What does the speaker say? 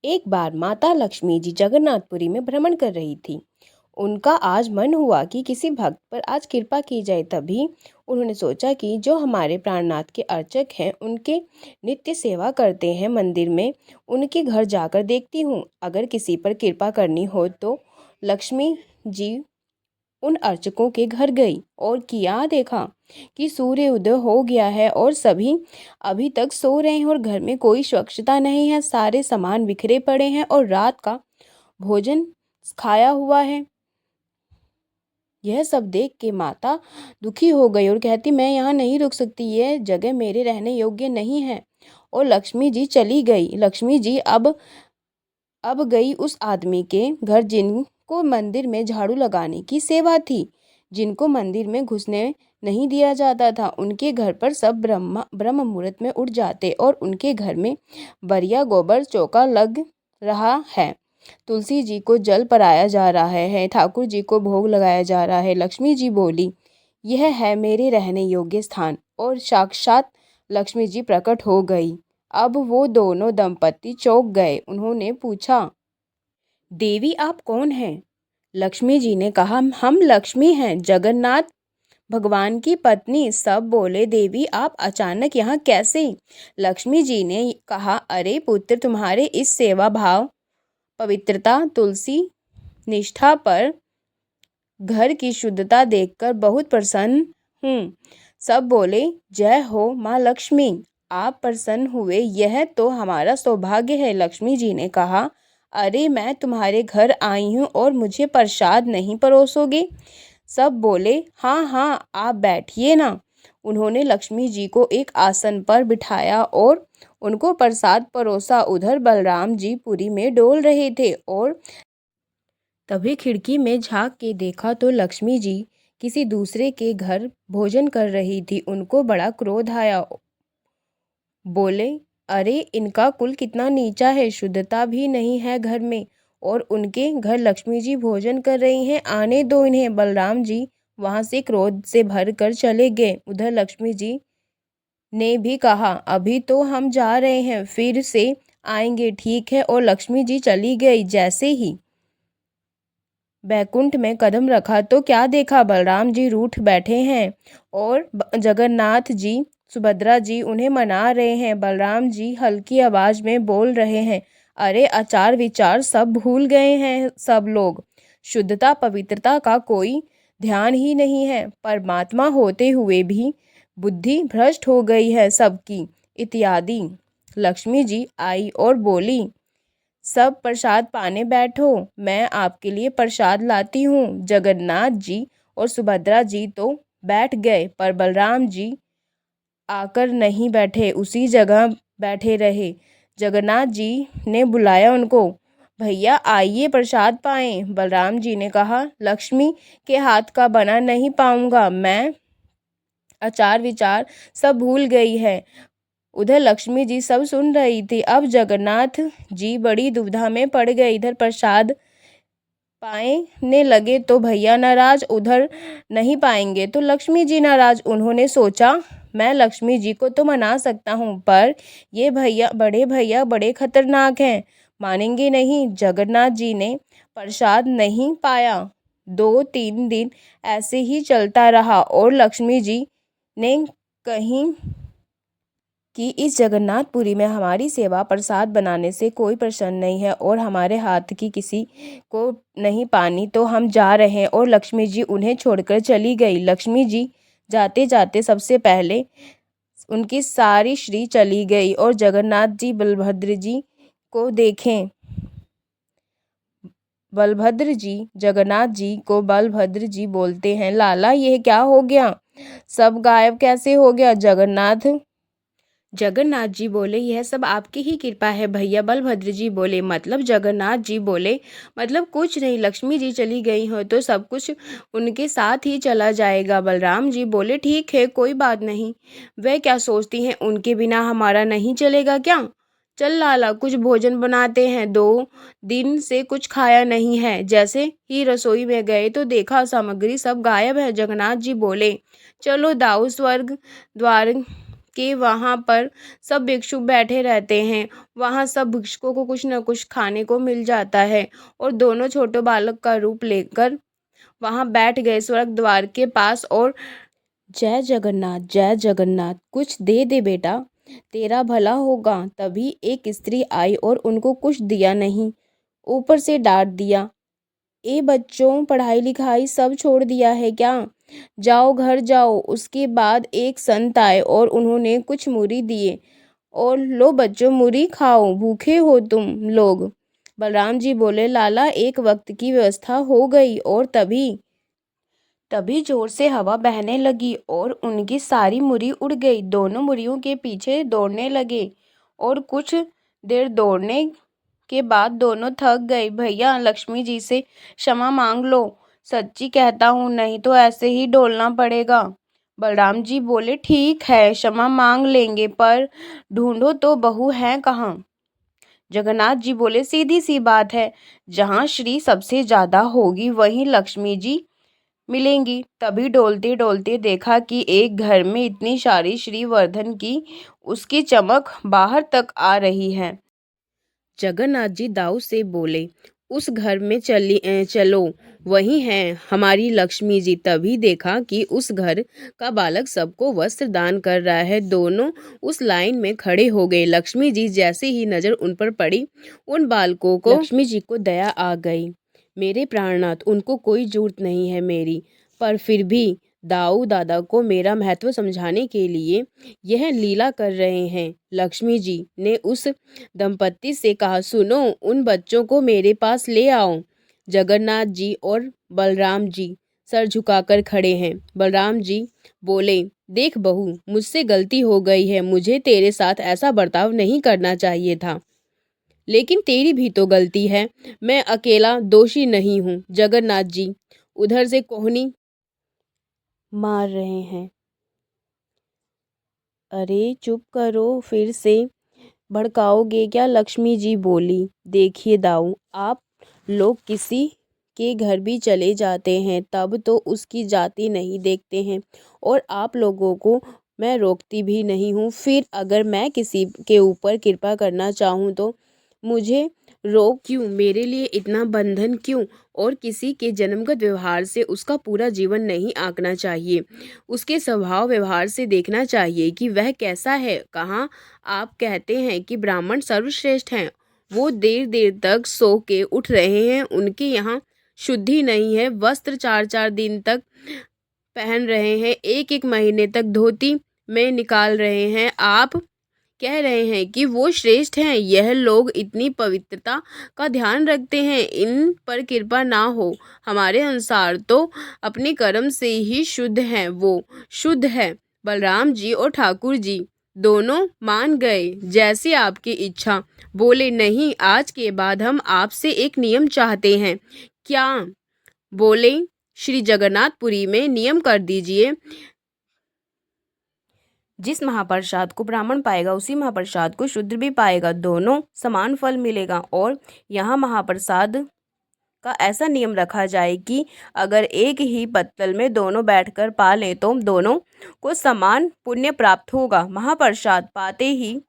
एक बार माता लक्ष्मी जी जगन्नाथपुरी में भ्रमण कर रही थी। उनका आज मन हुआ कि किसी भक्त पर आज कृपा की जाए। तभी उन्होंने सोचा कि जो हमारे प्राणनाथ के अर्चक हैं, उनके नित्य सेवा करते हैं मंदिर में, उनके घर जाकर देखती हूँ। अगर किसी पर कृपा करनी हो तो लक्ष्मी जी उन अर्चकों के घर गई और किया देखा कि सूर्य उदय हो गया है और सभी अभी तक सो रहे हैं और घर में कोई स्वच्छता नहीं है। सारे सामान बिखरे पड़े हैं और रात का भोजन खाया हुआ है। यह सब देख के माता दुखी हो गई और कहती, मैं यहाँ नहीं रुक सकती, यह जगह मेरे रहने योग्य नहीं है। और लक्ष्मी जी चली गई। लक्ष्मी जी अब गई उस आदमी के घर जिनको मंदिर में झाड़ू लगाने की सेवा थी, जिनको मंदिर में घुसने नहीं दिया जाता था। उनके घर पर सब ब्रह्म मुहूर्त में उठ जाते और उनके घर में बढ़िया गोबर चौका लग रहा है। तुलसी जी को जल पराया जा रहा है, ठाकुर जी को भोग लगाया जा रहा है। लक्ष्मी जी बोली, यह है मेरे रहने योग्य स्थान। और साक्षात लक्ष्मी जी प्रकट हो गई। अब वो दोनों दंपति चौंक गए। उन्होंने पूछा, देवी आप कौन हैं? लक्ष्मी जी ने कहा, हम लक्ष्मी हैं, जगन्नाथ भगवान की पत्नी। सब बोले, देवी आप अचानक यहाँ कैसे? लक्ष्मी जी ने कहा, अरे पुत्र, तुम्हारे इस सेवा भाव, पवित्रता, तुलसी निष्ठा पर घर की शुद्धता देखकर बहुत प्रसन्न हूँ। सब बोले, जय हो माँ लक्ष्मी, आप प्रसन्न हुए, यह तो हमारा सौभाग्य है। लक्ष्मी जी ने कहा, अरे मैं तुम्हारे घर आई हूँ और मुझे प्रसाद नहीं परोसोगे? सब बोले, हाँ हाँ, आप बैठिए ना। उन्होंने लक्ष्मी जी को एक आसन पर बिठाया और उनको प्रसाद परोसा। उधर बलराम जी पुरी में डोल रहे थे और तभी खिड़की में झांक के देखा तो लक्ष्मी जी किसी दूसरे के घर भोजन कर रही थी। उनको बड़ा क्रोध आया। बोले, अरे इनका कुल कितना नीचा है, शुद्धता भी नहीं है घर में, और उनके घर लक्ष्मी जी भोजन कर रही हैं, आने दो इन्हें। बलराम जी वहां से क्रोध से भर कर चले गए। उधर लक्ष्मी जी ने भी कहा, अभी तो हम जा रहे हैं, फिर से आएंगे, ठीक है। और लक्ष्मी जी चली गई। जैसे ही बैकुंठ में कदम रखा तो क्या देखा, बलराम जी रूठ बैठे हैं और जगन्नाथ जी, सुभद्रा जी उन्हें मना रहे हैं। बलराम जी हल्की आवाज में बोल रहे हैं, अरे आचार विचार सब भूल गए हैं सब लोग, शुद्धता पवित्रता का कोई ध्यान ही नहीं है, परमात्मा होते हुए भी बुद्धि भ्रष्ट हो गई है सबकी, इत्यादि। लक्ष्मी जी आई और बोली, सब प्रसाद पाने बैठो, मैं आपके लिए प्रसाद लाती हूँ। जगन्नाथ जी और सुभद्रा जी तो बैठ गए, पर बलराम जी आकर नहीं बैठे, उसी जगह बैठे रहे। जगन्नाथ जी ने बुलाया उनको, भैया आइए प्रसाद पाएं। बलराम जी ने कहा, लक्ष्मी के हाथ का बना नहीं पाऊंगा, मैं आचार विचार सब भूल गई है। उधर लक्ष्मी जी सब सुन रही थी। अब जगन्नाथ जी बड़ी दुविधा में पड़ गए। इधर प्रसाद पाने लगे तो भैया नाराज, उधर नहीं पाएंगे तो लक्ष्मी जी नाराज। उन्होंने सोचा, मैं लक्ष्मी जी को तो मना सकता हूँ, पर ये भैया बड़े खतरनाक हैं, मानेंगे नहीं। जगन्नाथ जी ने प्रसाद नहीं पाया। 2-3 दिन ऐसे ही चलता रहा और लक्ष्मी जी ने कहीं कि इस जगन्नाथपुरी में हमारी सेवा प्रसाद बनाने से कोई प्रसन्न नहीं है और हमारे हाथ की किसी को नहीं पानी, तो हम जा रहे हैं। और लक्ष्मी जी उन्हें छोड़कर चली गई। लक्ष्मी जी जाते जाते सबसे पहले उनकी सारी श्री चली गई और जगन्नाथ जी बलभद्र जी को देखें। बलभद्र जी जगन्नाथ जी को बलभद्र जी बोलते हैं, लाला यह क्या हो गया, सब गायब कैसे हो गया? जगन्नाथ जी बोले, यह सब आपकी ही कृपा है भैया। बलभद्र जी बोले, मतलब? जगन्नाथ जी बोले, मतलब कुछ नहीं, लक्ष्मी जी चली गई हो तो सब कुछ उनके साथ ही चला जाएगा। बलराम जी बोले, ठीक है कोई बात नहीं, वह क्या सोचती हैं, उनके बिना हमारा नहीं चलेगा क्या? चल लाला कुछ भोजन बनाते हैं, 2 दिन से कुछ खाया नहीं है। जैसे ही रसोई में गए तो देखा सामग्री सब गायब है। जगन्नाथ जी बोले, चलो दाऊ स्वर्ग द्वार कि वहाँ पर सब भिक्षुक बैठे रहते हैं। वहाँ सब भिक्षुकों को कुछ न कुछ खाने को मिल जाता है और दोनों छोटे बालक का रूप लेकर वहाँ बैठ गए स्वर्ग द्वार के पास और जय जगन्नाथ, जय जगन्नाथ, कुछ दे दे बेटा, तेरा भला होगा। तभी एक स्त्री आई और उनको कुछ दिया नहीं, ऊपर से डांट दिया। ए बच्चों, पढ़ाई लिखाई सब छोड़ दिया है क्या? जाओ घर जाओ। उसके बाद एक संत आए और उन्होंने कुछ मूरी दिए और लो बच्चों मूरी खाओ, भूखे हो तुम लोग। बलराम जी बोले, लाला एक वक्त की व्यवस्था हो गई और तभी जोर से हवा बहने लगी और उनकी सारी मुरी उड़ गई। दोनों मुरियों के पीछे दौड़ने लगे और कुछ देर दौड़ने के बाद दोनों थक गए। भैया, लक्ष्मी जी से क्षमा मांग लो, सच्ची कहता हूँ, नहीं तो ऐसे ही डोलना पड़ेगा। बलराम जी बोले, ठीक है, क्षमा मांग लेंगे, पर ढूंढो तो बहू है कहाँ? जगन्नाथ जी बोले, सीधी सी बात है, जहाँ श्री सबसे ज्यादा होगी वहीं लक्ष्मी जी मिलेंगी। तभी डोलते डोलते देखा कि एक घर में इतनी सारी श्रीवर्धन की उसकी चमक बाहर तक आ रही है। जगन्नाथ जी दाऊ से बोले, उस घर में चलो, वही है हमारी लक्ष्मी जी। तभी देखा कि उस घर का बालक सबको वस्त्र दान कर रहा है। दोनों उस लाइन में खड़े हो गए। लक्ष्मी जी जैसे ही नजर उन पर पड़ी, उन बालकों को लक्ष्मी जी को दया आ गई। मेरे प्राणनाथ, उनको कोई जरूरत नहीं है मेरी, पर फिर भी दाऊ दादा को मेरा महत्व समझाने के लिए यह लीला कर रहे हैं। लक्ष्मी जी ने उस दंपत्ति से कहा, सुनो, उन बच्चों को मेरे पास ले आओ। जगन्नाथ जी और बलराम जी सर झुकाकर खड़े हैं। बलराम जी बोले, देख बहू, मुझसे गलती हो गई है, मुझे तेरे साथ ऐसा बर्ताव नहीं करना चाहिए था, लेकिन तेरी भी तो गलती है, मैं अकेला दोषी नहीं हूँ। जगन्नाथ जी उधर से कोहनी मार रहे हैं। अरे चुप करो, फिर से भड़काओगे क्या? लक्ष्मी जी बोली, देखिए दाऊ, आप लोग किसी के घर भी चले जाते हैं तब तो उसकी जाति नहीं देखते हैं, और आप लोगों को मैं रोकती भी नहीं हूँ। फिर अगर मैं किसी के ऊपर कृपा करना चाहूँ तो मुझे रोक क्यों? मेरे लिए इतना बंधन क्यों? और किसी के जन्मगत व्यवहार से उसका पूरा जीवन नहीं आंकना चाहिए, उसके स्वभाव व्यवहार से देखना चाहिए कि वह कैसा है। कहाँ आप कहते हैं कि ब्राह्मण सर्वश्रेष्ठ हैं, वो देर देर तक सो के उठ रहे हैं, उनके यहाँ शुद्धि नहीं है, वस्त्र 4-4 दिन तक पहन रहे हैं, एक एक महीने तक धोती में निकाल रहे हैं। आप कह रहे हैं कि वो श्रेष्ठ हैं। यह लोग इतनी पवित्रता का ध्यान रखते हैं, इन पर कृपा ना हो। हमारे अनुसार तो अपने कर्म से ही शुद्ध हैं, वो शुद्ध है। बलराम जी और ठाकुर जी दोनों मान गए, जैसी आपकी इच्छा। बोले, नहीं, आज के बाद हम आपसे एक नियम चाहते हैं। क्या? बोले, श्री जगन्नाथपुरी में नियम कर दीजिए, जिस महाप्रसाद को ब्राह्मण पाएगा उसी महाप्रसाद को शूद्र भी पाएगा, दोनों समान फल मिलेगा। और यहाँ महाप्रसाद का ऐसा नियम रखा जाए कि अगर एक ही पत्तल में दोनों बैठकर पा लें तो दोनों को समान पुण्य प्राप्त होगा। महाप्रसाद पाते ही